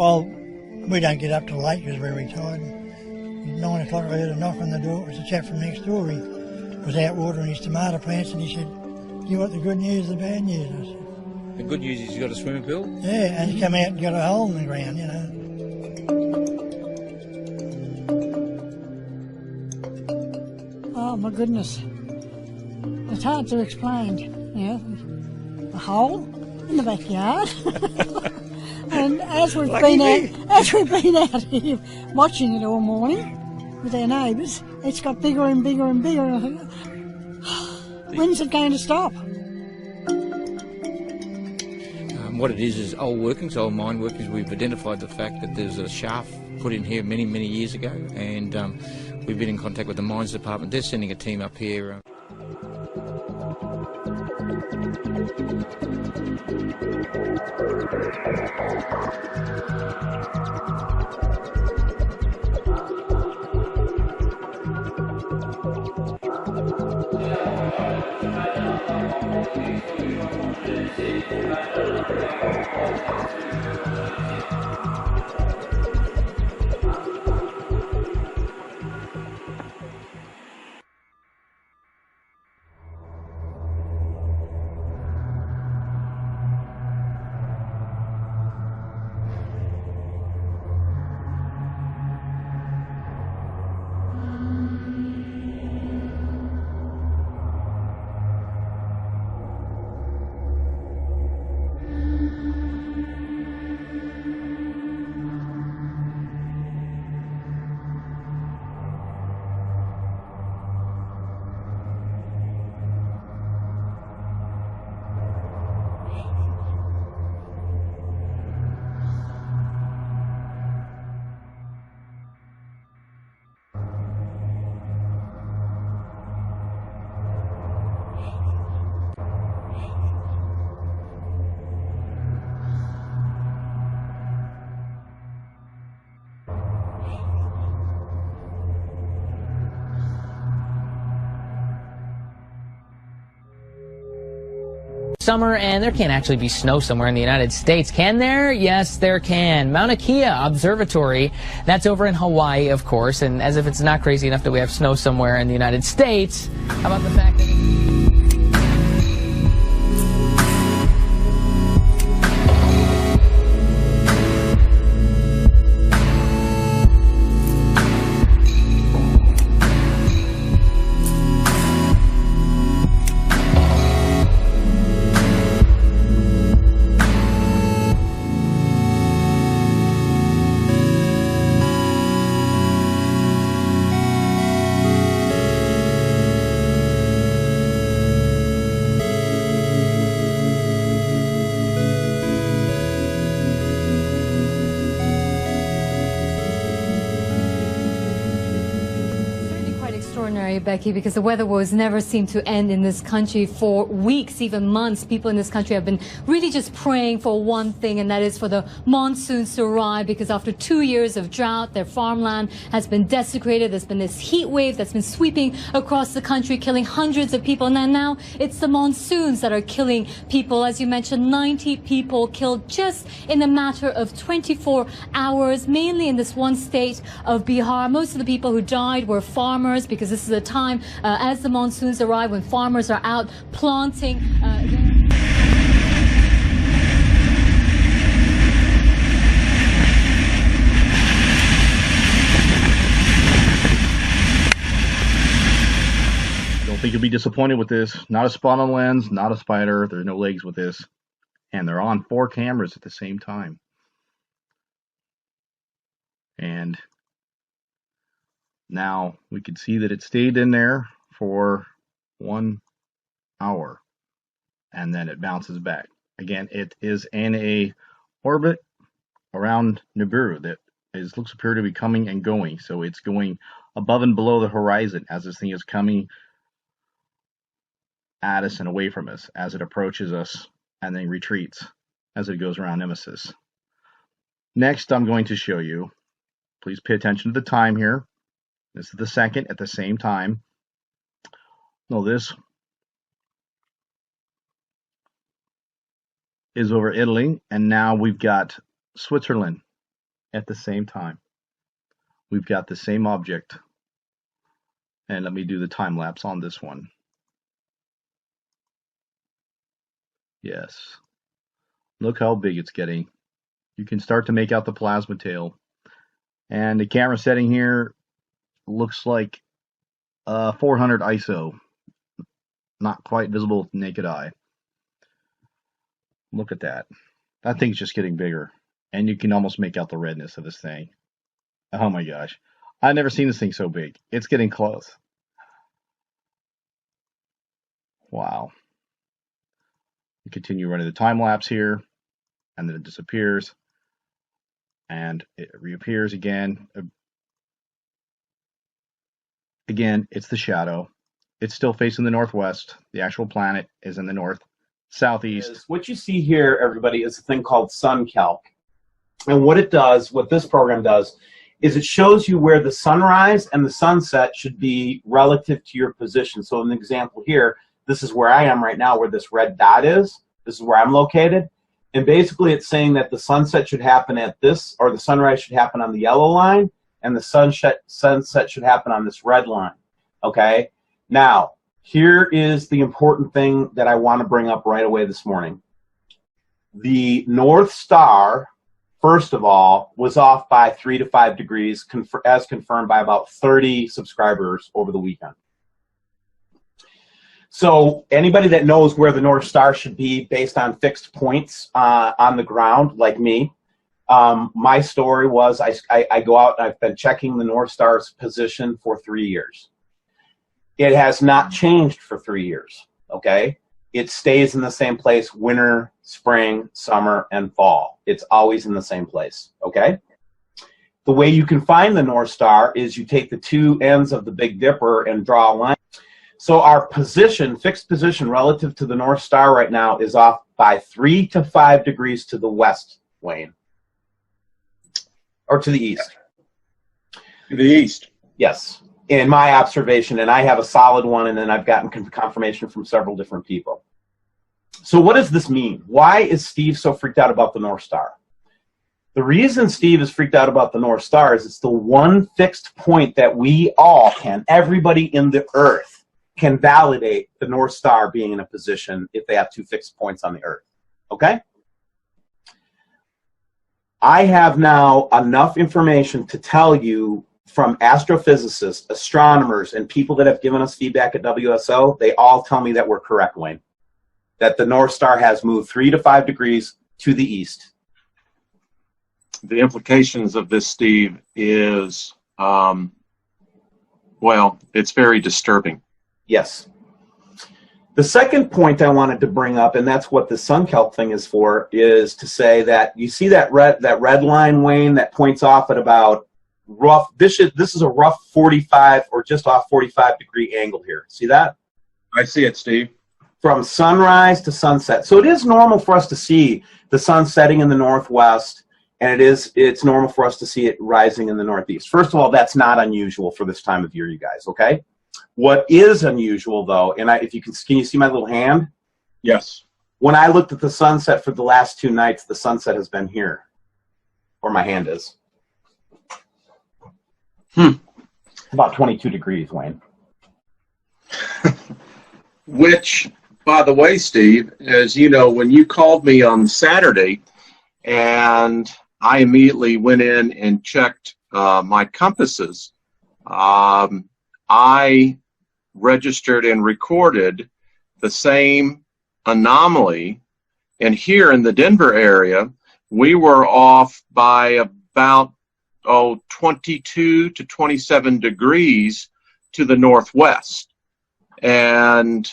Well, we don't get up till late because we're retired. 9 o'clock I heard a knock on the door. It was a chap from next door. He was out watering his tomato plants and he said, "You want the good news or the bad news?" I said, "The good news is you got a swimming pool?" "Yeah," and he come out and got a hole in the ground, you know. Oh my goodness. It's hard to explain, you know. A hole in the backyard. And as we've been out here watching it all morning with our neighbours, it's got bigger and bigger and bigger. And I think, when's it going to stop? What it is old workings, old mine workings. We've identified the fact that there's a shaft put in here many, many years ago, and we've been in contact with the mines department. They're sending a team up here. Summer, and there can't actually be snow somewhere in the United States. Can there? Yes, there can. Mauna Kea Observatory, that's over in Hawaii, of course, and as if it's not crazy enough that we have snow somewhere in the United States, how about the fact that Becky, because the weather woes never seem to end in this country for weeks, even months. People in this country have been really just praying for one thing, and that is for the monsoons to arrive, because after 2 years of drought, their farmland has been desecrated. There's been this heat wave that's been sweeping across the country, killing hundreds of people. And now it's the monsoons that are killing people. As you mentioned, 90 people killed just in a matter of 24 hours, mainly in this one state of Bihar. Most of the people who died were farmers, because this is a time as the monsoons arrive when farmers are out planting. Don't think you'll be disappointed with this. Not a spot on lens, not a spider. There's no legs with this. And they're on 4 cameras at the same time. And now we could see that it stayed in there for 1 hour and then it bounces back. Again, it is in a orbit around Nibiru that looks appear to be coming and going. So it's going above and below the horizon as this thing is coming at us and away from us as it approaches us and then retreats as it goes around Nemesis. Next, I'm going to show you, please pay attention to the time here. This is the second at the same time. No, this is over Italy, and now we've got Switzerland at the same time. We've got the same object. And let me do the time lapse on this one. Yes. Look how big it's getting. You can start to make out the plasma tail. And the camera setting here looks like 400 ISO. Not quite visible with the naked eye. Look at that. That thing's just getting bigger. And you can almost make out the redness of this thing. Oh my gosh. I've never seen this thing so big. It's getting close. Wow. We continue running the time lapse here. And then it disappears. And it reappears again. Again, it's the shadow. It's still facing the northwest. The actual planet is in the north, southeast. What you see here, everybody, is a thing called SunCalc. And what it does, what this program does, is it shows you where the sunrise and the sunset should be relative to your position. So in the example here, this is where I am right now, where this red dot is. This is where I'm located. And basically it's saying that the sunset should happen at this, or the sunrise should happen on the yellow line, and the sunset should happen on this red line. Okay? Now, here is the important thing that I want to bring up right away this morning. The North Star, first of all, was off by 3 to 5 degrees, as confirmed by about 30 subscribers over the weekend. So anybody that knows where the North Star should be based on fixed points on the ground, like me, my story was I go out and I've been checking the North Star's position for 3 years. It has not changed for 3 years, okay? It stays in the same place winter, spring, summer, and fall. It's always in the same place, okay? The way you can find the North Star is you take the two ends of the Big Dipper and draw a line. So our position, fixed position relative to the North Star right now is off by 3 to 5 degrees to the west, Wayne. Or to the east. To the east. Yes. In my observation, and I have a solid one, and then I've gotten confirmation from several different people. So what does this mean? Why is Steve so freaked out about the North Star? The reason Steve is freaked out about the North Star is it's the one fixed point that we all can, everybody in the Earth, can validate the North Star being in a position if they have two fixed points on the Earth. Okay? I have now enough information to tell you from astrophysicists, astronomers, and people that have given us feedback at WSO, they all tell me that we're correct, Wayne. That the North Star has moved 3 to 5 degrees to the east. The implications of this, Steve, is, well, it's very disturbing. Yes. The second point I wanted to bring up, and that's what the SunCalc thing is for, is to say that you see that red line, Wayne, that points off at about rough, this is a rough 45 or just off 45 degree angle here. See that? I see it, Steve. From sunrise to sunset. So it is normal for us to see the sun setting in the northwest, and it's normal for us to see it rising in the northeast. First of all, that's not unusual for this time of year, you guys, okay? What is unusual, though, and if you can you see my little hand? Yes. When I looked at the sunset for the last 2 nights, the sunset has been here, where my hand is. About 22 degrees, Wayne. Which, by the way, Steve, as you know, when you called me on Saturday, and I immediately went in and checked my compasses, I registered and recorded the same anomaly. And here in the Denver area, we were off by about 22 to 27 degrees to the northwest. And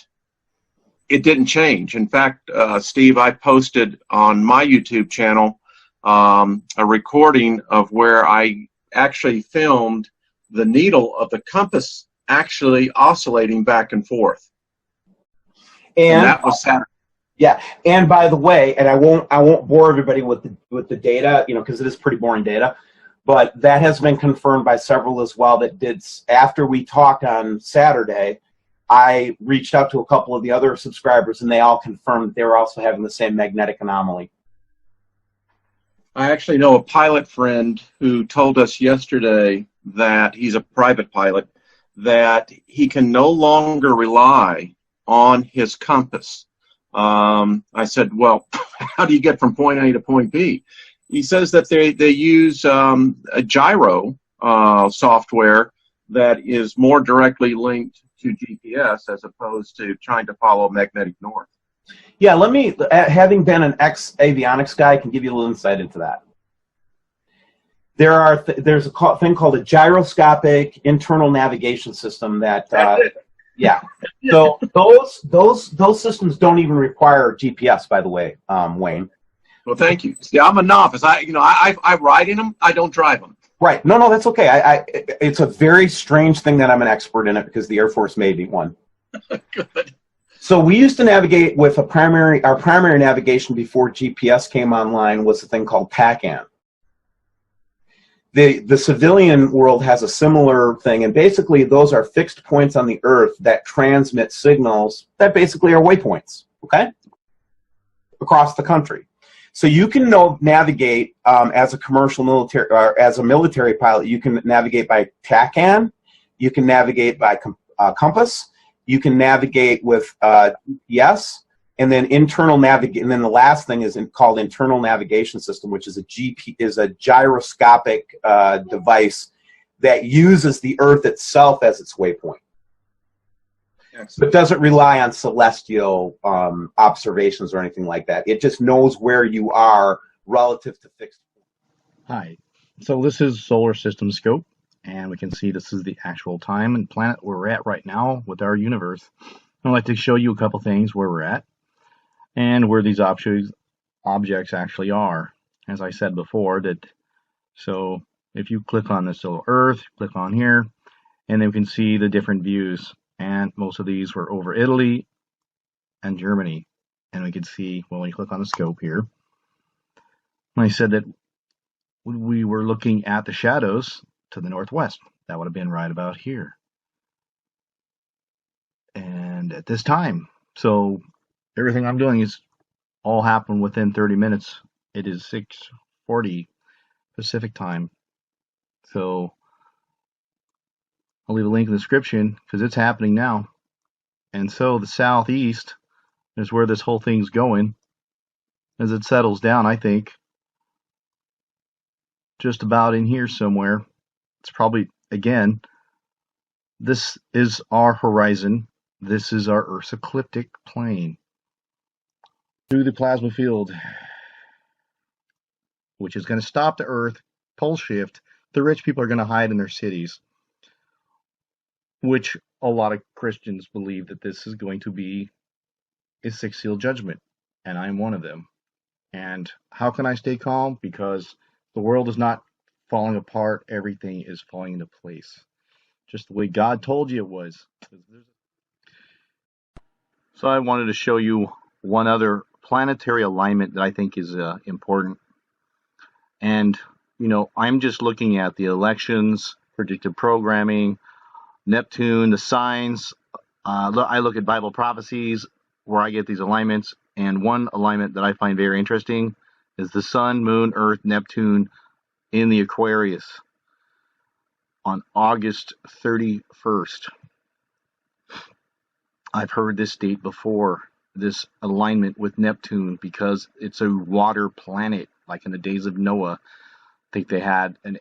it didn't change. In fact, Steve, I posted on my YouTube channel a recording of where I actually filmed the needle of the compass actually oscillating back and forth. And that was Saturday. Yeah, and by the way, and I won't bore everybody with the data, because it is pretty boring data, but that has been confirmed by several as well that did, after we talked on Saturday, I reached out to a couple of the other subscribers, and they all confirmed that they were also having the same magnetic anomaly. I actually know a pilot friend who told us yesterday that he's a private pilot, that he can no longer rely on his compass. I said, well, how do you get from point A to point B? He says that they use a gyro software that is more directly linked to GPS as opposed to trying to follow magnetic north. Yeah, let me, having been an ex-avionics guy, I can give you a little insight into that. There's a thing called a gyroscopic internal navigation system that, yeah. So those systems don't even require GPS, by the way, Wayne. Well, thank you. See, I'm a novice. I ride in them. I don't drive them. Right. No, that's okay. It's a very strange thing that I'm an expert in it because the Air Force made me one. Good. So we used to navigate with our primary navigation before GPS came online was a thing called TACAN. The civilian world has a similar thing, and basically those are fixed points on the Earth that transmit signals that basically are waypoints, okay, across the country. So you can navigate as a commercial military, or as a military pilot, you can navigate by TACAN, you can navigate by compass, you can navigate with GPS, and then and then the last thing is called internal navigation system, which is a gyroscopic device that uses the Earth itself as its waypoint. But doesn't rely on celestial observations or anything like that. It just knows where you are relative to fixed. Hi. So this is Solar System Scope, and we can see this is the actual time and planet where we're at right now with our universe. I'd like to show you a couple things where we're at and where these objects actually are. As I said before, so if you click on this little Earth, click on here, and then we can see the different views. And most of these were over Italy and Germany. And we can see when we click on the scope here, when I said that we were looking at the shadows to the northwest, that would have been right about here. And at this time, so everything I'm doing is all happened within 30 minutes. It is 6:40 Pacific time. So I'll leave a link in the description because it's happening now. And so the southeast is where this whole thing's going as it settles down, I think. Just about in here somewhere. It's probably, again, this is our horizon. This is our Earth's ecliptic plane. Through the plasma field, which is going to stop the Earth, pole shift. The rich people are going to hide in their cities. Which a lot of Christians believe that this is going to be a six-seal judgment, and I'm one of them. And how can I stay calm? Because the world is not falling apart. Everything is falling into place, just the way God told you it was. So I wanted to show you one other planetary alignment that I think is important. And, I'm just looking at the elections, predictive programming, Neptune, the signs. I look at Bible prophecies where I get these alignments, and one alignment that I find very interesting is the Sun, Moon, Earth, Neptune in the Aquarius on August 31st. I've heard this date before, this alignment with Neptune, because it's a water planet, like in the days of Noah. I think they had an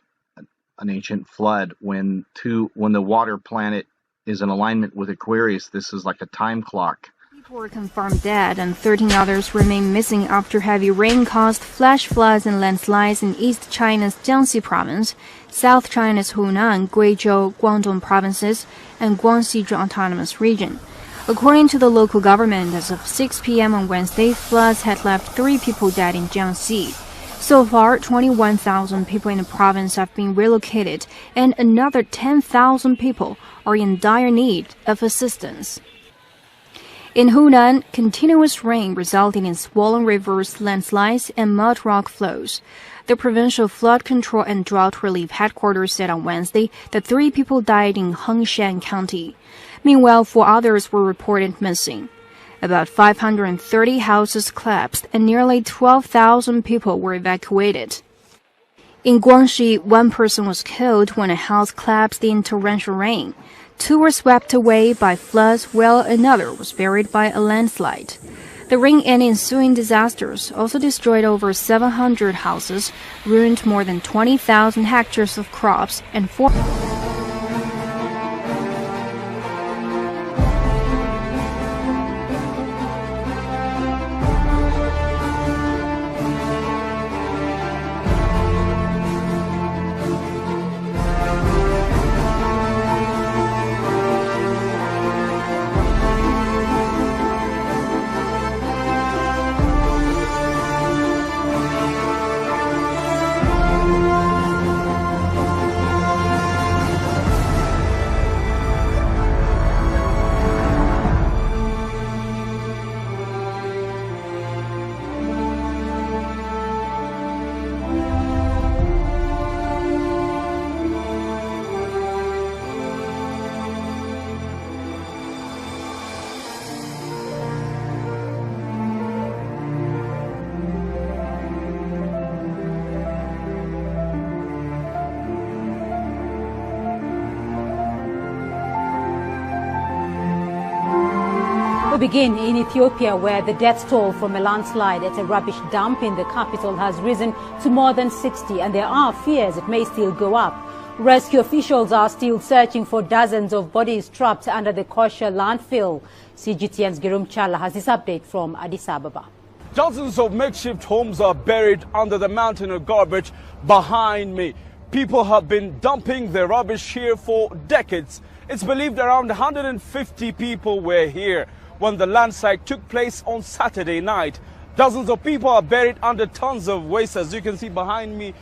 ancient flood when the water planet is in alignment with Aquarius. This is like a time clock. People were confirmed dead and 13 others remain missing after heavy rain caused flash floods and landslides in East China's Jiangxi province, South China's Hunan, Guizhou, Guangdong provinces, and Guangxi Autonomous Region. According to the local government, as of 6 p.m. on Wednesday, floods had left 3 people dead in Jiangxi. So far, 21,000 people in the province have been relocated, and another 10,000 people are in dire need of assistance. In Hunan, continuous rain resulted in swollen rivers, landslides, and mud rock flows. The provincial flood control and drought relief headquarters said on Wednesday that 3 people died in Hengshan County. Meanwhile, 4 others were reported missing. About 530 houses collapsed and nearly 12,000 people were evacuated. In Guangxi, one person was killed when a house collapsed in torrential rain. 2 were swept away by floods, while another was buried by a landslide. The rain and ensuing disasters also destroyed over 700 houses, ruined more than 20,000 hectares of crops, and We begin in Ethiopia, where the death toll from a landslide at a rubbish dump in the capital has risen to more than 60, and there are fears it may still go up. Rescue officials are still searching for dozens of bodies trapped under the kosher landfill. CGTN's Girum Chala has this update from Addis Ababa. Dozens of makeshift homes are buried under the mountain of garbage behind me. People have been dumping their rubbish here for decades. It's believed around 150 people were here when the landslide took place on Saturday night. Dozens of people are buried under tons of waste, as you can see behind me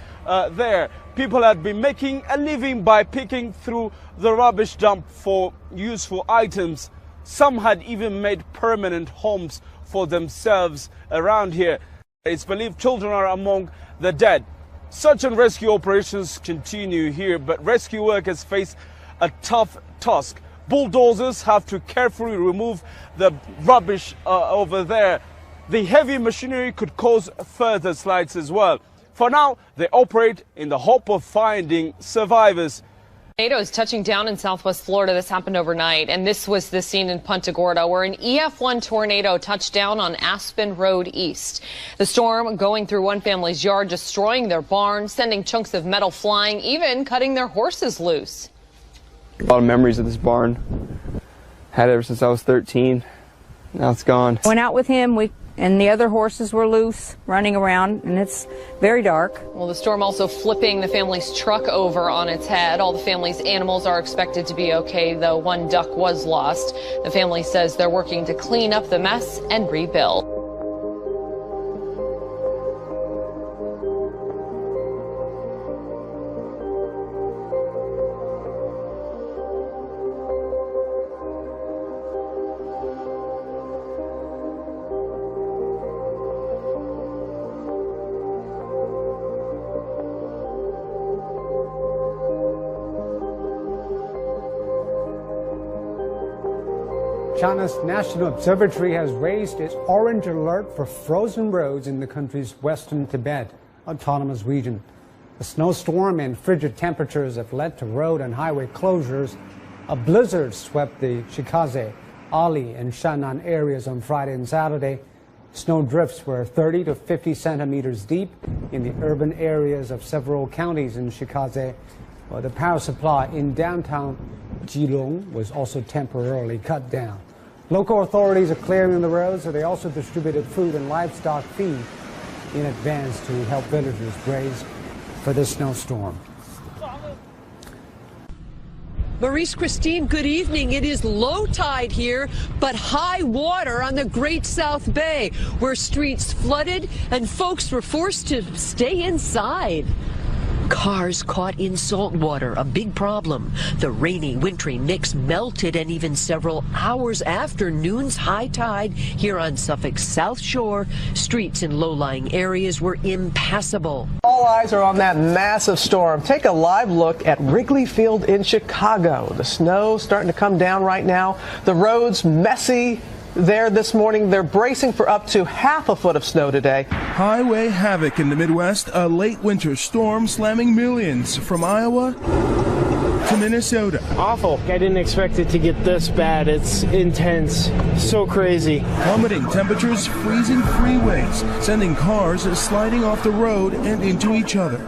there. People had been making a living by picking through the rubbish dump for useful items. Some had even made permanent homes for themselves around here. It's believed children are among the dead. Search and rescue operations continue here, but rescue workers face a tough task. Bulldozers have to carefully remove the rubbish over there. The heavy machinery could cause further slides as well. For now, they operate in the hope of finding survivors. Tornado is touching down in southwest Florida. This happened overnight, and this was the scene in Punta Gorda, where an EF1 tornado touched down on Aspen Road East. The storm going through one family's yard, destroying their barn, sending chunks of metal flying, even cutting their horses loose. A lot of memories of this barn. Had it ever since I was 13. Now it's gone. Went out with him, and the other horses were loose, running around, and it's very dark. Well, the storm also flipping the family's truck over on its head. All the family's animals are expected to be okay, though one duck was lost. The family says they're working to clean up the mess and rebuild. China's National Observatory has raised its orange alert for frozen roads in the country's western Tibet autonomous region. A snowstorm and frigid temperatures have led to road and highway closures. A blizzard swept the Shikaze, Ali, and Shannan areas on Friday and Saturday. Snow drifts were 30 to 50 centimeters deep in the urban areas of several counties in Shikaze. Well, the power supply in downtown Jilong was also temporarily cut down. Local authorities are clearing the roads, so they also distributed food and livestock feed in advance to help villagers brace for the snowstorm. Maurice Christine, good evening. It is low tide here, but high water on the Great South Bay, where streets flooded and folks were forced to stay inside. Cars caught in salt water, a big problem. The rainy, wintry mix melted, and even several hours after noon's high tide here on Suffolk's South Shore, streets in low-lying areas were impassable. All eyes are on that massive storm. Take a live look at Wrigley Field in Chicago. The snow starting to come down right now. The roads messy, there this morning. They're bracing for up to half a foot of snow today. Highway havoc in the Midwest, a late winter storm slamming millions from Iowa to Minnesota. Awful. I didn't expect it to get this bad. It's intense. So crazy. Plummeting temperatures, freezing freeways, sending cars sliding off the road and into each other.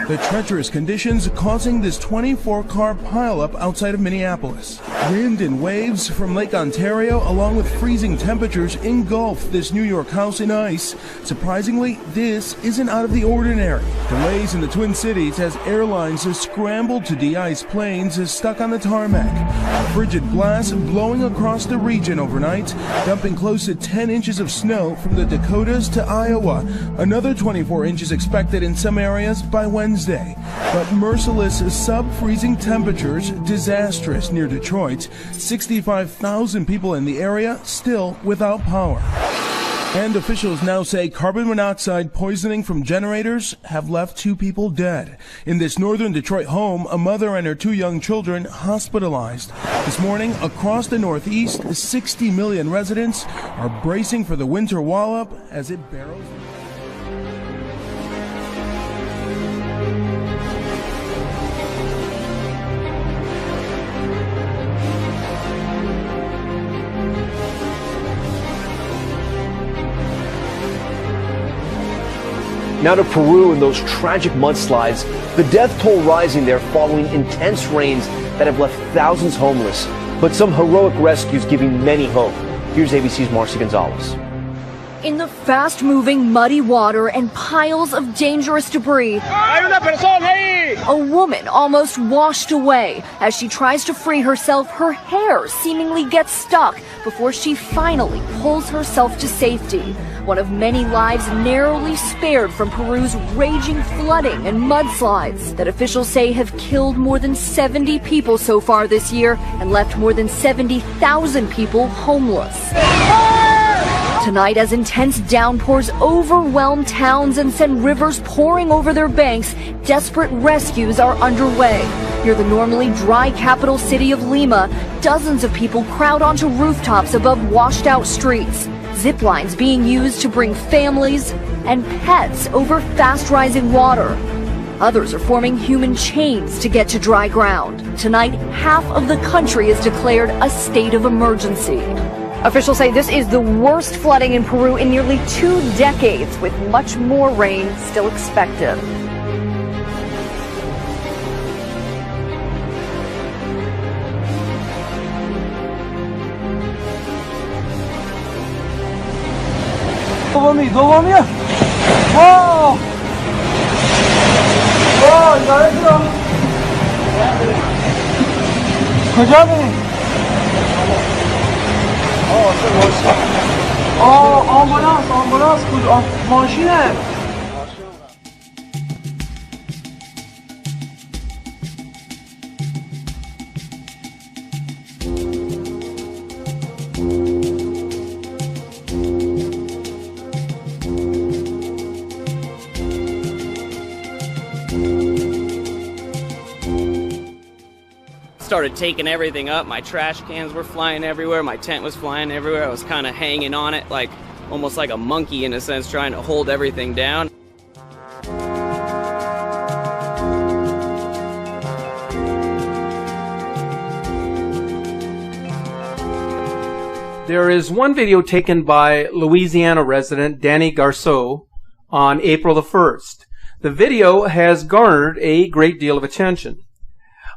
The treacherous conditions causing this 24-car pileup outside of Minneapolis. Wind and waves from Lake Ontario, along with freezing temperatures, engulf this New York house in ice. Surprisingly, this isn't out of the ordinary. Delays in the Twin Cities as airlines scrambled to de-ice planes stuck on the tarmac. Frigid blasts blowing across the region overnight, dumping close to 10 inches of snow from the Dakotas to Iowa. Another 24 inches expected in some areas by Wednesday. But merciless sub-freezing temperatures, disastrous near Detroit. 65,000 people in the area still without power. And officials now say carbon monoxide poisoning from generators have left 2 people dead. In this northern Detroit home, a mother and her 2 young children hospitalized. This morning, across the Northeast, 60 million residents are bracing for the winter wallop as it barrels. Now to Peru and those tragic mudslides, the death toll rising there following intense rains that have left thousands homeless, but some heroic rescues giving many hope. Here's ABC's Marcy Gonzalez. In the fast-moving, muddy water and piles of dangerous debris, a woman almost washed away. As she tries to free herself, her hair seemingly gets stuck before she finally pulls herself to safety. One of many lives narrowly spared from Peru's raging flooding and mudslides that officials say have killed more than 70 people so far this year and left more than 70,000 people homeless. Tonight, as intense downpours overwhelm towns and send rivers pouring over their banks, desperate rescues are underway. Near the normally dry capital city of Lima, dozens of people crowd onto rooftops above washed-out streets. Zip lines being used to bring families and pets over fast-rising water. Others are forming human chains to get to dry ground. Tonight, half of the country is declared a state of emergency. Officials say this is the worst flooding in Peru in nearly 2 decades, with much more rain still expected. آمبولانس بود ماشینه. Started taking everything up. My trash cans were flying everywhere. My tent was flying everywhere. I was kind of hanging on it, like almost like a monkey in a sense, trying to hold everything down. There is one video taken by Louisiana resident Danny Garceau on April the 1st. The video has garnered a great deal of attention.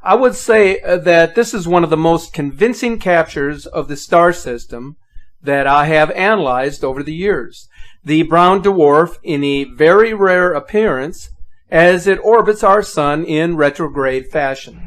I would say that this is one of the most convincing captures of the star system that I have analyzed over the years. The brown dwarf in a very rare appearance as it orbits our sun in retrograde fashion.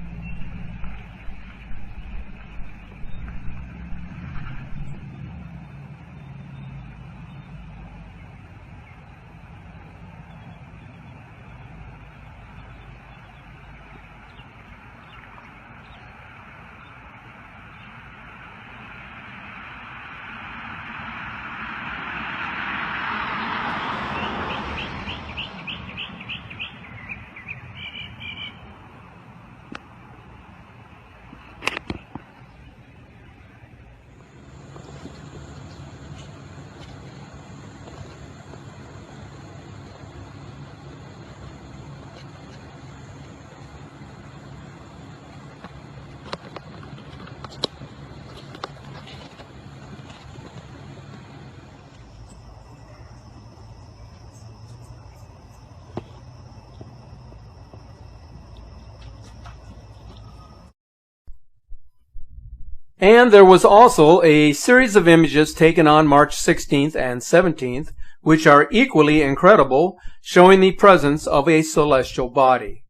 And there was also a series of images taken on March 16th and 17th, which are equally incredible, showing the presence of a celestial body.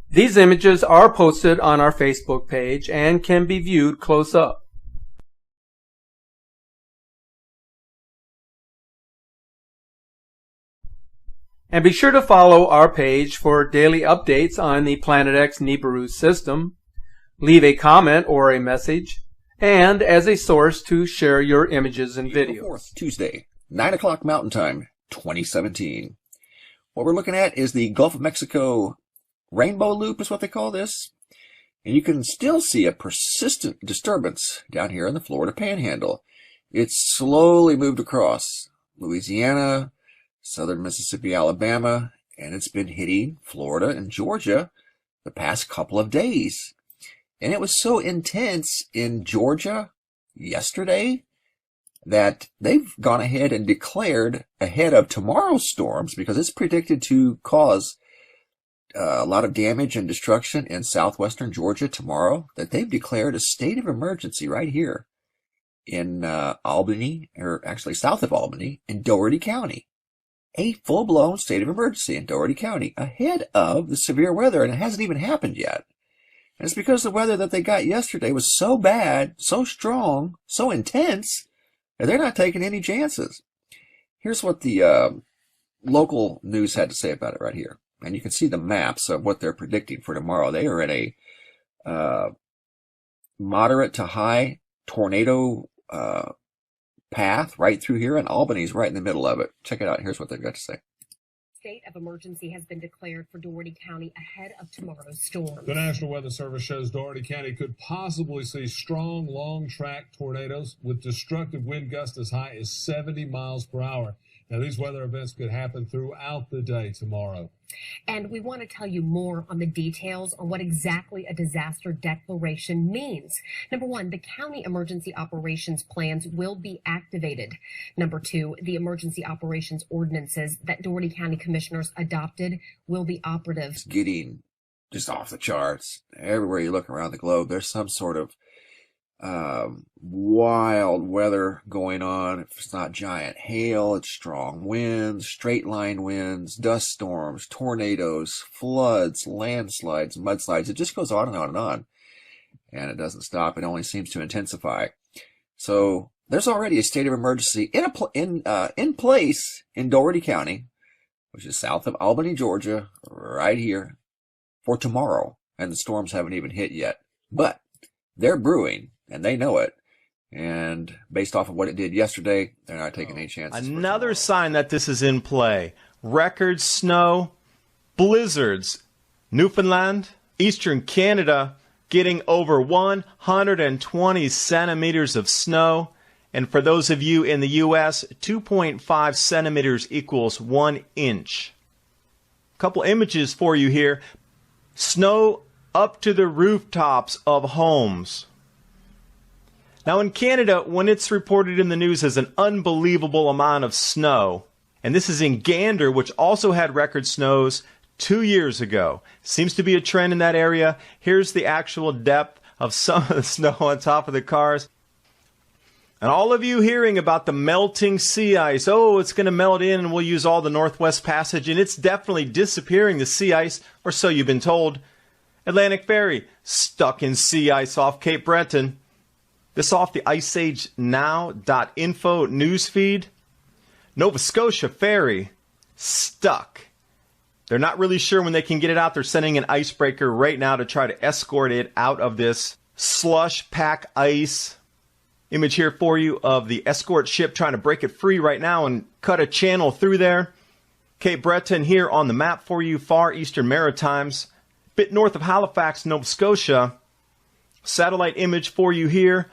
These images are posted on our Facebook page and can be viewed close up. And be sure to follow our page for daily updates on the Planet X Nibiru system. Leave a comment or a message, and as a source to share your images and videos. 4th, Tuesday, 9 o'clock Mountain Time, 2017. What we're looking at is the Gulf of Mexico rainbow loop is what they call this. And you can still see a persistent disturbance down here in the Florida Panhandle. It's slowly moved across Louisiana, southern Mississippi, Alabama, and it's been hitting Florida and Georgia the past couple of days. And it was so intense in Georgia yesterday that they've gone ahead and declared ahead of tomorrow's storms, because it's predicted to cause a lot of damage and destruction in southwestern Georgia tomorrow, that they've declared a state of emergency right here in Albany, or actually south of Albany, in Dougherty County. A full-blown state of emergency in Dougherty County ahead of the severe weather, and it hasn't even happened yet. And it's because the weather that they got yesterday was so bad, so strong, so intense, that they're not taking any chances. Here's what the local news had to say about it right here. And you can see the maps of what they're predicting for tomorrow. They are in a moderate to high tornado path right through here, and Albany's right in the middle of it. Check it out. Here's what they've got to say. State of emergency has been declared for Dougherty County ahead of tomorrow's storm. The National Weather Service shows Dougherty County could possibly see strong, long-track tornadoes with destructive wind gusts as high as 70 miles per hour. Now, these weather events could happen throughout the day tomorrow. And we want to tell you more on the details on what exactly a disaster declaration means. Number one, the county emergency operations plans will be activated. Number two, the emergency operations ordinances that Dougherty County commissioners adopted will be operative. It's getting just off the charts. Everywhere you look around the globe, there's some sort of wild weather going on. If it's not giant hail, it's strong winds, straight line winds, dust storms, tornadoes, floods, landslides, mudslides. It just goes on and on and on, and it doesn't stop. It only seems to intensify. So there's already a state of emergency in place in Dougherty County, which is south of Albany, Georgia, right here, for tomorrow, and the storms haven't even hit yet, but they're brewing. And they know it. And based off of what it did yesterday, they're not taking any chances. Another sign that this is in play. Record snow, blizzards. Newfoundland, eastern Canada, getting over 120 centimeters of snow. And for those of you in the U.S., 2.5 centimeters equals 1 inch. A couple images for you here. Snow up to the rooftops of homes. Now in Canada, when it's reported in the news as an unbelievable amount of snow, and this is in Gander, which also had record snows 2 years ago. Seems to be a trend in that area. Here's the actual depth of some of the snow on top of the cars. And all of you hearing about the melting sea ice. Oh, it's going to melt in and we'll use all the Northwest Passage, and it's definitely disappearing, the sea ice, or so you've been told. Atlantic Ferry, stuck in sea ice off Cape Breton. This off the IceAgeNow.info newsfeed. Nova Scotia Ferry, stuck. They're not really sure when they can get it out. They're sending an icebreaker right now to try to escort it out of this slush pack ice. Image here for you of the escort ship trying to break it free right now and cut a channel through there. Cape Breton here on the map for you, far eastern Maritimes. Bit north of Halifax, Nova Scotia. Satellite image for you here.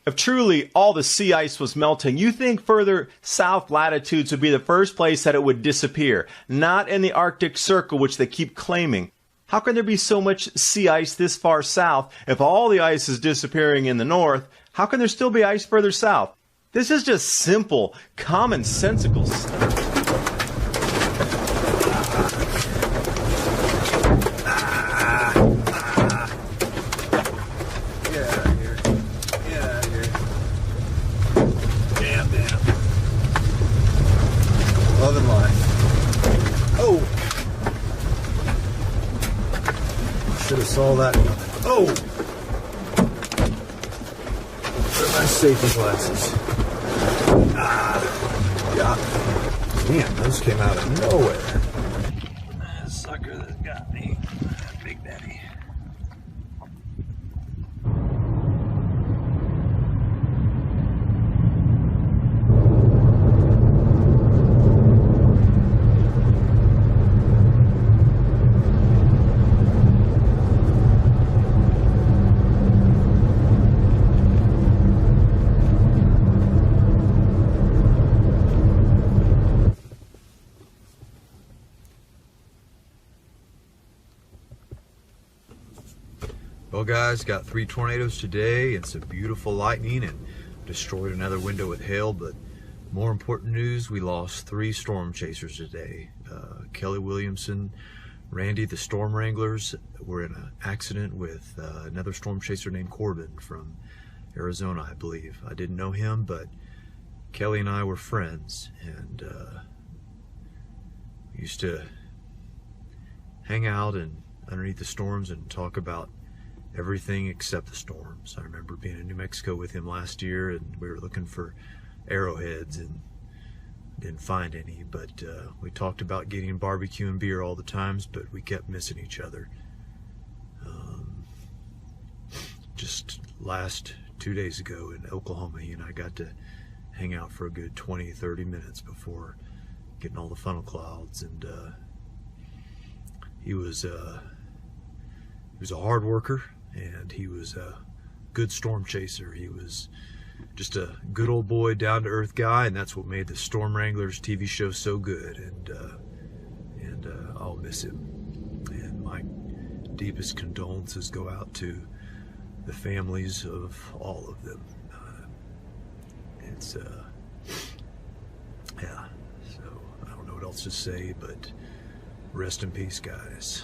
If truly all the sea ice was melting, you think further south latitudes would be the first place that it would disappear, not in the Arctic Circle, which they keep claiming. How can there be so much sea ice this far south if all the ice is disappearing in the north? How can there still be ice further south? This is just simple, commonsensical stuff. saw that coming. Oh! Where are my safety glasses? Yeah. Man, those came out of nowhere. That sucker that got me. Big Daddy. Well guys, got 3 tornadoes today and some beautiful lightning, and destroyed another window with hail, but more important news, we lost 3 storm chasers today. Kelly Williamson, Randy, the storm wranglers, were in an accident with another storm chaser named Corbin from Arizona, I believe. I didn't know him, but Kelly and I were friends, and we used to hang out and underneath the storms and talk about everything except the storms. I remember being in New Mexico with him last year, and we were looking for arrowheads and didn't find any, but we talked about getting barbecue and beer all the times, but we kept missing each other. Just last 2 days ago in Oklahoma, he and I got to hang out for a good 20-30 minutes before getting all the funnel clouds, and he was a hard worker, and he was a good storm chaser. He was just a good old boy, down-to-earth guy, and that's what made the Storm Wranglers TV show so good. And I'll miss him. And my deepest condolences go out to the families of all of them. Yeah. So I don't know what else to say, but rest in peace, guys.